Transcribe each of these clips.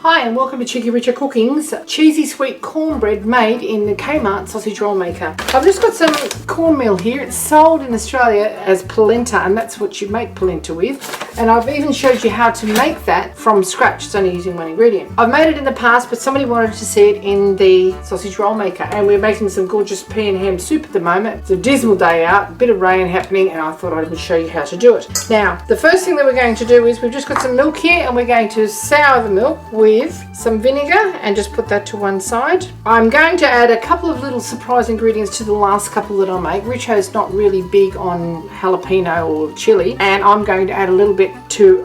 Hi and welcome to Cheekyricho Cooking's cheesy sweet cornbread made in the Kmart Sausage Roll Maker. I've just got some cornmeal here. It's sold in Australia as polenta and that's what you make polenta with. And I've even showed you how to make that from scratch. It's only using one ingredient. I've made it in the past but somebody wanted to see it in the sausage roll maker and we're making some gorgeous pea and ham soup at the moment. It's a dismal day out, a bit of rain happening and I thought I would show you how to do it. Now the first thing that we're going to do is we've just got some milk here and we're going to sour the milk with some vinegar and just put that to one side. I'm going to add a couple of little surprise ingredients to the last couple that I make. Richo's not really big on jalapeno or chili, and I'm going to add a little bit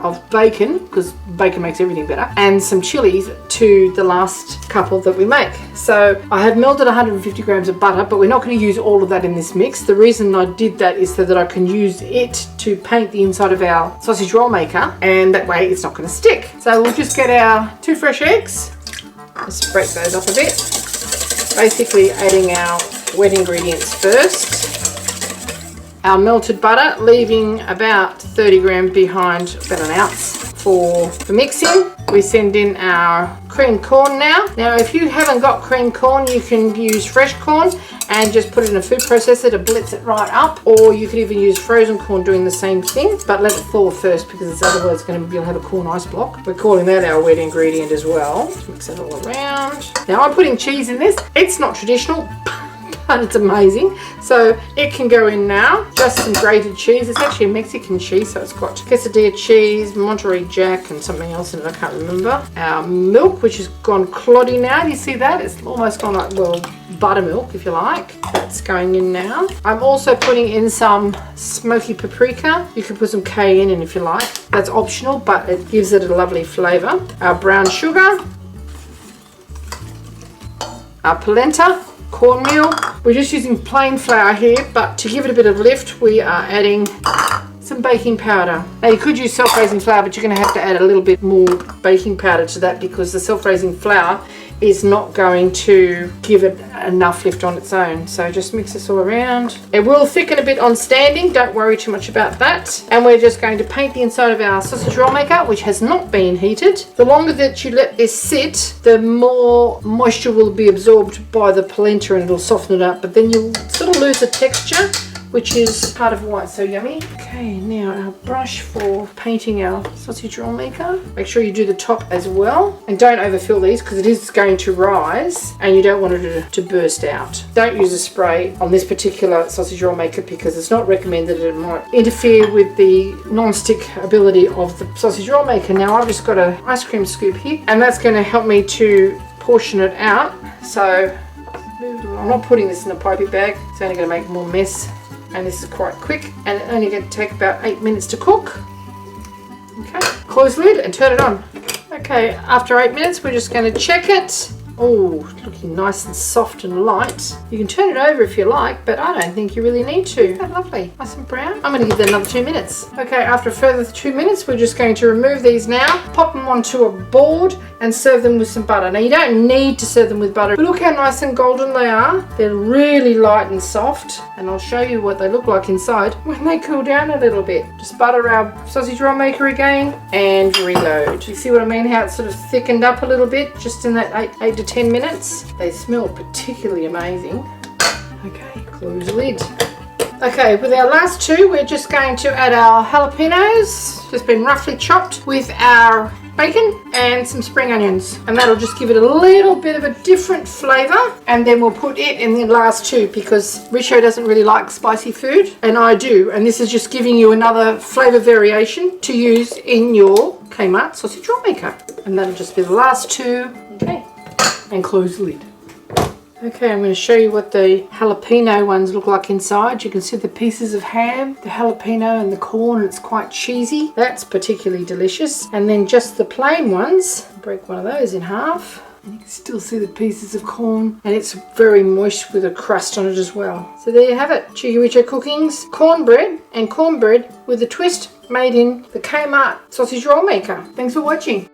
of bacon, because bacon makes everything better, and some chilies to the last couple that we make. So I have melted 150 grams of butter, but we're not going to use all of that in this mix. The reason I did that is so that I can use it to paint the inside of our sausage roll maker, and that way it's not going to stick. So we'll just get our 2 fresh eggs. Let's break those up a bit. Basically adding our wet ingredients first. Our melted butter, leaving about 30 grams behind, about an ounce for mixing. We send in our creamed corn now. Now if you haven't got creamed corn, you can use fresh corn and just put it in a food processor to blitz it right up, or you could even use frozen corn doing the same thing, but let it thaw first because it's otherwise you'll have a corn ice block. We're calling that our wet ingredient as well. Let's mix that all around. Now I'm putting cheese in this. It's not traditional, but it's amazing. So it can go in now. Just some grated cheese. It's actually a Mexican cheese, so it's got quesadilla cheese, Monterey Jack, and something else in it I can't remember. Our milk, which has gone cloddy now. Do you see that? It's almost gone like, well, buttermilk if you like. That's going in now. I'm also putting in some smoky paprika. You can put some cayenne in if you like. That's optional, but it gives it a lovely flavour. Our brown sugar. Our polenta. Cornmeal. We're just using plain flour here, but to give it a bit of lift we are adding some baking powder. Now you could use self-raising flour, but you're going to have to add a little bit more baking powder to that because the self-raising flour is not going to give it enough lift on its own. So just mix this all around. It will thicken a bit on standing, don't worry too much about that. And we're just going to paint the inside of our sausage roll maker, which has not been heated. The longer that you let this sit, the more moisture will be absorbed by the polenta and it'll soften it up, but then you'll sort of lose the texture, which is part of why it's so yummy. Okay, now our brush for painting our sausage roll maker. Make sure you do the top as well. And don't overfill these because it is going to rise and you don't want it to burst out. Don't use a spray on this particular sausage roll maker because it's not recommended. It might interfere with the non-stick ability of the sausage roll maker. Now I've just got an ice cream scoop here and that's going to help me to portion it out. So I'm not putting this in a pipey bag. It's only going to make more mess. And this is quite quick and it's only going to take about 8 minutes to cook. Okay, close the lid and turn it on. Okay, after 8 minutes we're just going to check it. Oh, looking nice and soft and light. You can turn it over if you like, but I don't think you really need to. Oh, lovely, nice and brown. I'm going to give that another 2 minutes. Okay, after a further 2 minutes, we're just going to remove these now, pop them onto a board and serve them with some butter. Now you don't need to serve them with butter, but look how nice and golden they are. They're really light and soft, and I'll show you what they look like inside when they cool down a little bit. Just butter our sausage roll maker again and reload. You see what I mean? How it's sort of thickened up a little bit just in that 8 to 10 minutes. They smell particularly amazing. Okay, close the lid. Okay, with our last two, we're just going to add our jalapeños, just been roughly chopped, with our bacon and some spring onions, and that'll just give it a little bit of a different flavour. And then we'll put it in the last two because Richo doesn't really like spicy food and I do, and this is just giving you another flavour variation to use in your Kmart sausage roll maker. And that'll just be the last two. Okay, and close the lid. Okay, I'm going to show you what the jalapeno ones look like inside. You can see the pieces of ham, the jalapeno and the corn. It's quite cheesy. That's particularly delicious. And then just the plain ones, break one of those in half. And you can still see the pieces of corn. And it's very moist with a crust on it as well. So there you have it. Cheekyricho Cooking's cornbread and cornbread with a twist made in the Kmart Sausage Roll Maker. Thanks for watching.